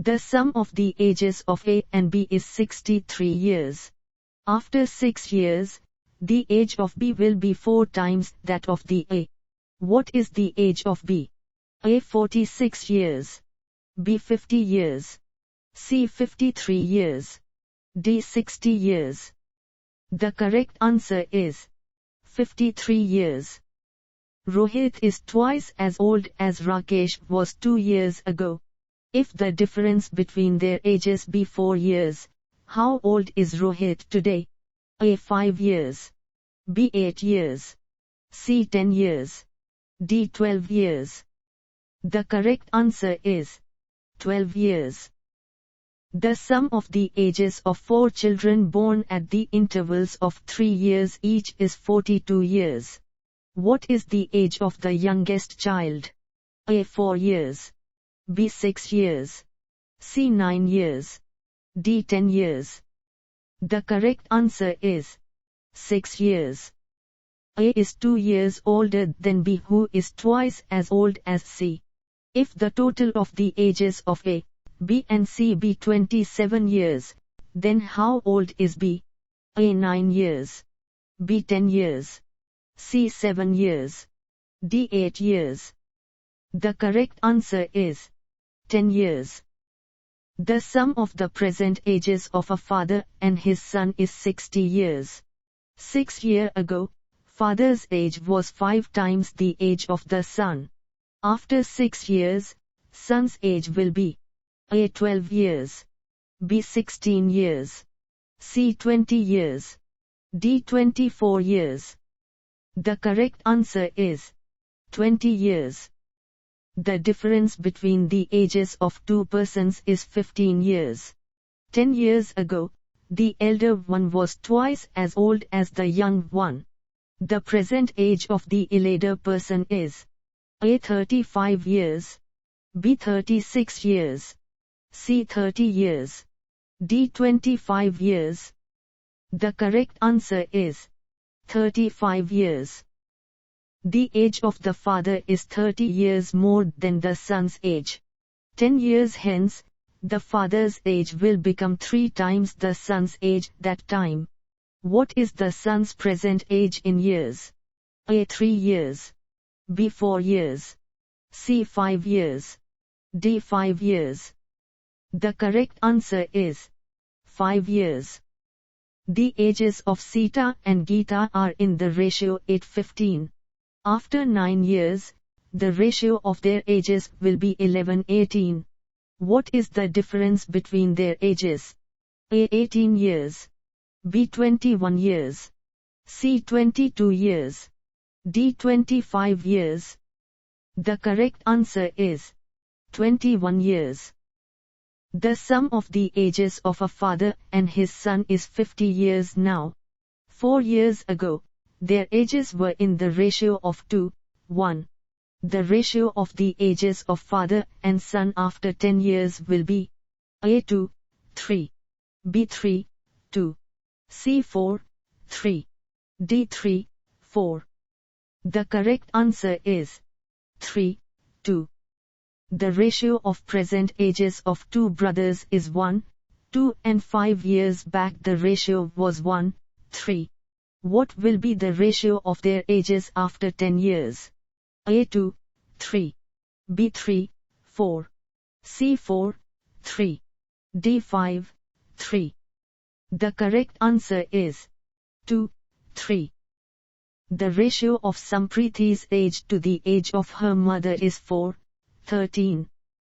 The sum of the ages of A and B is 63 years. After 6 years, the age of B will be 4 times that of the A. What is the age of B? A 46 years. B 50 years. C 53 years. D 60 years. The correct answer is 53 years. Rohit is twice as old as Rakesh was 2 years ago. If the difference between their ages be 4 years, how old is Rohit today? A 5 years. B 8 years. C 10 years. D 12 years. The correct answer is 12 years. The sum of the ages of 4 children born at the intervals of 3 years each is 42 years. What is the age of the youngest child? A 4 years. B 6 years. C 9 years. D 10 years. The correct answer is 6 years. A is 2 years older than B, who is twice as old as C. If the total of the ages of A, B and C be 27 years, then how old is B? A 9 years. B 10 years. C 7 years. D 8 years. The correct answer is 10 years. The sum of the present ages of a father and his son is 60 years. 6 years ago, father's age was 5 times the age of the son. After 6 years, son's age will be A 12 years. B 16 years. C 20 years. D 24 years. The correct answer is 20 years. The difference between the ages of 2 persons is 15 years. 10 years ago, the elder one was twice as old as the young one. The present age of the elder person is A 35 years. B 36 years. C 30 years. D 25 years. The correct answer is 35 years. The age of the father is 30 years more than the son's age. 10 years hence, the father's age will become 3 times the son's age that time. What is the son's present age in years? A 3 years. B 4 years. C 5 years. D 5 years. The correct answer is 5 years. The ages of Sita and Geeta are in the ratio 8:15. After 9 years, the ratio of their ages will be 11:18. What is the difference between their ages? A 18 years. B 21 years. C 22 years. D 25 years. The correct answer is 21 years. The sum of the ages of a father and his son is 50 years now. 4 years ago, their ages were in the ratio of 2:1. The ratio of the ages of father and son after 10 years will be A 2:3. B 3:2. C 4:3. D 3:4. The correct answer is 3:2. The ratio of present ages of 2 brothers is 1:2, and 5 years back the ratio was 1:3. What will be the ratio of their ages after 10 years? A 2:3. B 3:4. C 4:3. D 5:3. The correct answer is 2:3. The ratio of Sampriti's age to the age of her mother is 4:13.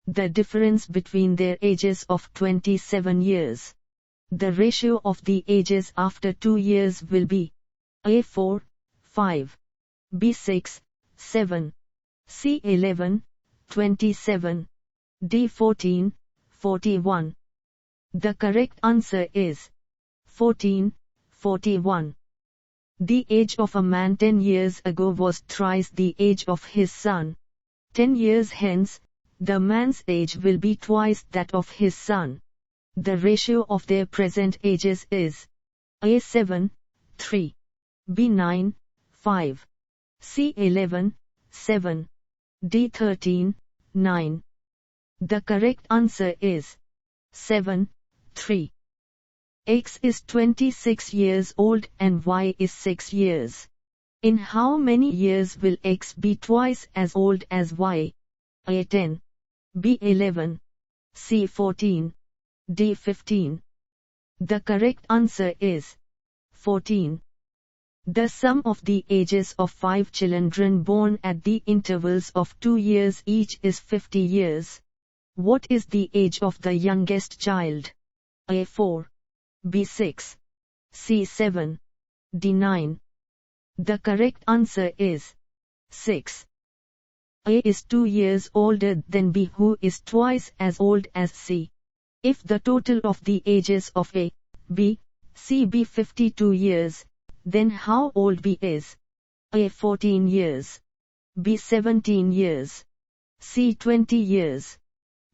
The difference between their ages of 27 years. The ratio of the ages after 2 years will be A 4:5. B 6:7. C 11:27. D 14:41. The correct answer is 14:41. The age of a man 10 years ago was thrice the age of his son. 10 years hence, the man's age will be twice that of his son. The ratio of their present ages is A 7:3. B 9:5. C 11:7. D 13:9. The correct answer is 7, 3. X is 26 years old and Y is 6 years. In how many years will X be twice as old as Y? A 10, B 11, C 14, D 15. The correct answer is 14. The sum of the ages of 5 children born at the intervals of 2 years each is 50 years. What is the age of the youngest child? A 4, B 6, C 7, D 9. The correct answer is 6. A is 2 years older than B, who is twice as old as C. If the total of the ages of A, B, C be 52 years, then how old B is? A 14 years, B 17 years, C 20 years,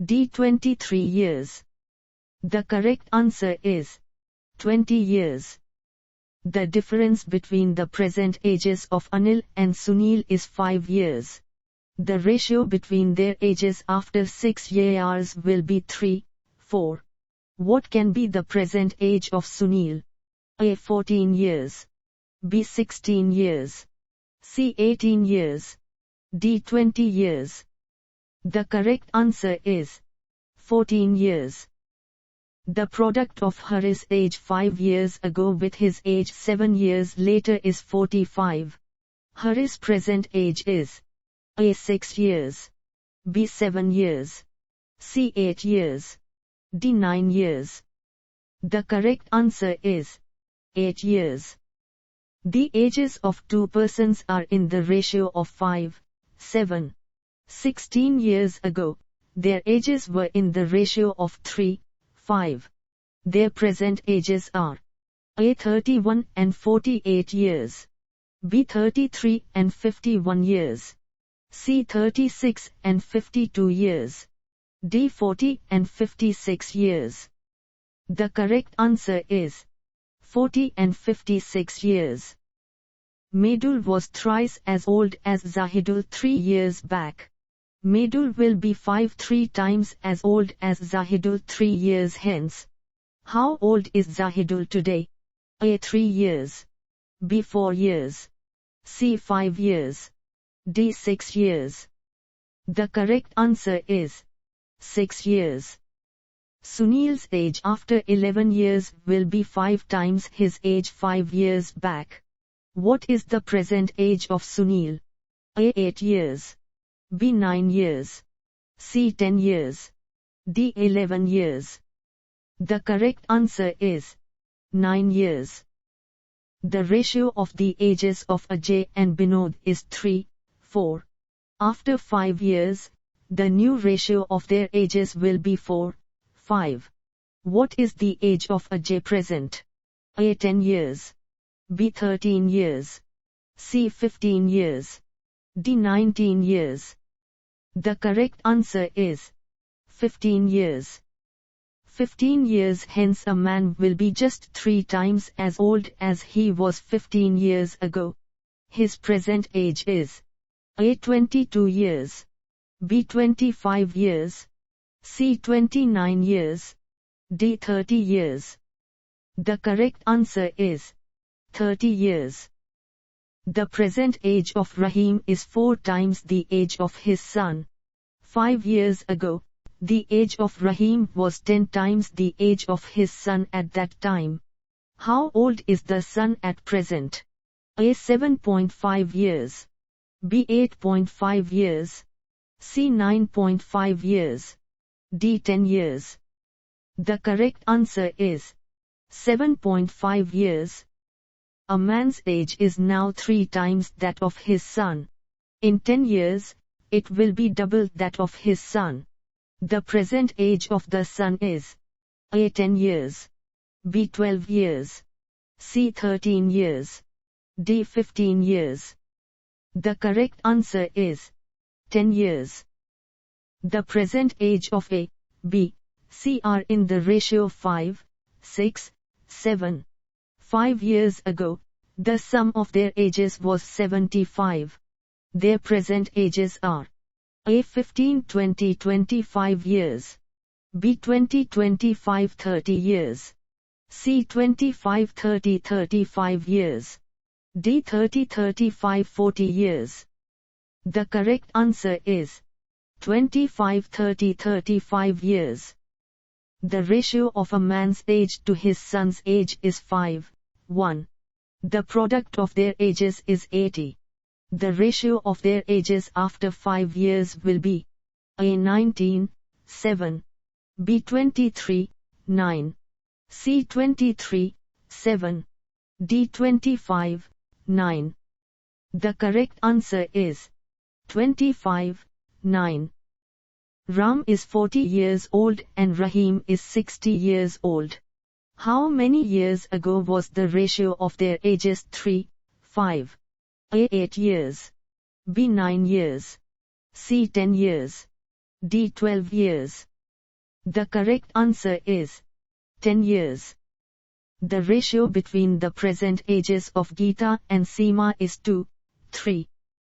D 23 years. The correct answer is 20 years. The difference between the present ages of Anil and Sunil is 5 years. The ratio between their ages after 6 years will be 3, 4. What can be the present age of Sunil? A 14 years, B 16 years, C 18 years, D 20 years. The correct answer is 14 years. The product of Hari's age 5 years ago with his age 7 years later is 45. Hari's present age is A 6 years, B 7 years, C 8 years, D 9 years. The correct answer is 8 years. The ages of two persons are in the ratio of 5, 7. 16 years ago, their ages were in the ratio of 3, 5. Their present ages are A 31 and 48 years, B 33 and 51 years, C 36 and 52 years, D 40 and 56 years. The correct answer is 40 and 56 years. Medul was thrice as old as Zahidul 3 years back. Medul will be 3 times as old as Zahidul 3 years hence. How old is Zahidul today? A 3 years, B 4 years, C 5 years, D 6 years. The correct answer is 6 years. Sunil's age after 11 years will be 5 times his age 5 years back. What is the present age of Sunil? A 8 years, B 9 years, C 10 years, D 11 years. The correct answer is 9 years. The ratio of the ages of Ajay and Binod is 3, 4. After 5 years, the new ratio of their ages will be 4, 5. What is the age of Ajay present? A 10 years, B 13 years, C 15 years, D 19 years. The correct answer is 15 years. 15 years hence a man will be just 3 times as old as he was 15 years ago. His present age is A 22 years, B 25 years, C 29 years, D 30 years. The correct answer is 30 years. The present age of Rahim is 4 times the age of his son. 5 years ago, the age of Rahim was 10 times the age of his son at that time. How old is the son at present? A 7.5 years, B 8.5 years, C 9.5 years, D 10 years. The correct answer is 7.5 years. A man's age is now 3 times that of his son. In 10 years, it will be double that of his son. The present age of the son is A 10 years, B 12 years, C 13 years, D 15 years. The correct answer is 10 years. The present age of A, B, C are in the ratio 5, 6, 7. 5 years ago, the sum of their ages was 75. Their present ages are A 15, 20, 25 years. B 20, 25, 30 years. C 25, 30, 35 years. D 30, 35, 40 years. The correct answer is 25, 30, 35 years. The ratio of a man's age to his son's age is 5:1. The product of their ages is 80. The ratio of their ages after 5 years will be A 19:7, B 23:9, C 23:7, D 25:9. The correct answer is 25:9. Ram is 40 years old and Rahim is 60 years old. How many years ago was the ratio of their ages 3:5? A 8 years. B 9 years. C 10 years. D 12 years. The correct answer is 10 years. The ratio between the present ages of Gita and Seema is 2:3.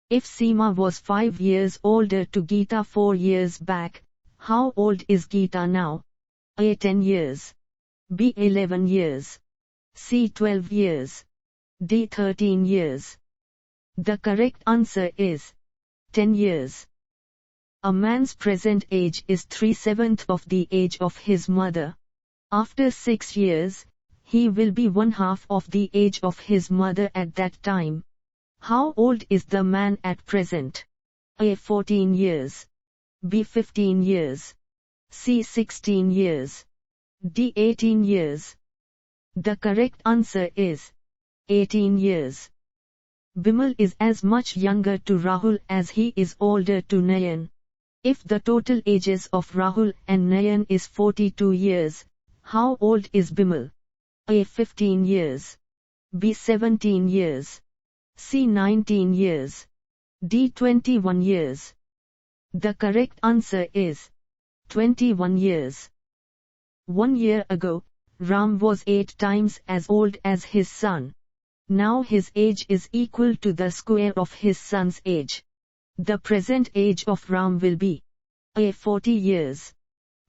If Seema was 5 years older to Geeta 4 years back, how old is Geeta now? A 10 years. B 11 years. C 12 years. D 13 years. The correct answer is 10 years. A man's present age is 3/7 of the age of his mother. After 6 years, he will be 1/2 of the age of his mother at that time. How old is the man at present? A 14 years. B 15 years. C 16 years. D 18 years. The correct answer is 18 years. Bimal is as much younger to Rahul as he is older to Nayan. If the total ages of Rahul and Nayan is 42 years, how old is Bimal? A 15 years. B 17 years. C 19 years. D 21 years. The correct answer is 21 years. 1 year ago, Ram was 8 times as old as his son. Now his age is equal to the square of his son's age. The present age of Ram will be A 40 years.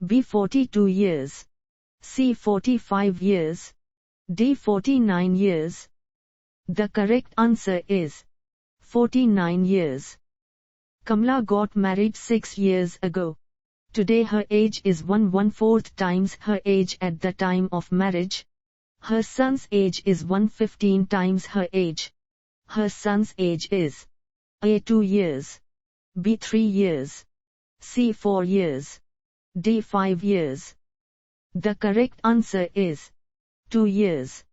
B 42 years. C 45 years. D 49 years. The correct answer is 49 years. Kamala got married 6 years ago. Today her age is 1/4 times her age at the time of marriage. Her son's age is 115 times her age. Her son's age is A 2 years. B 3 years. C 4 years. D 5 years. The correct answer is 2 years.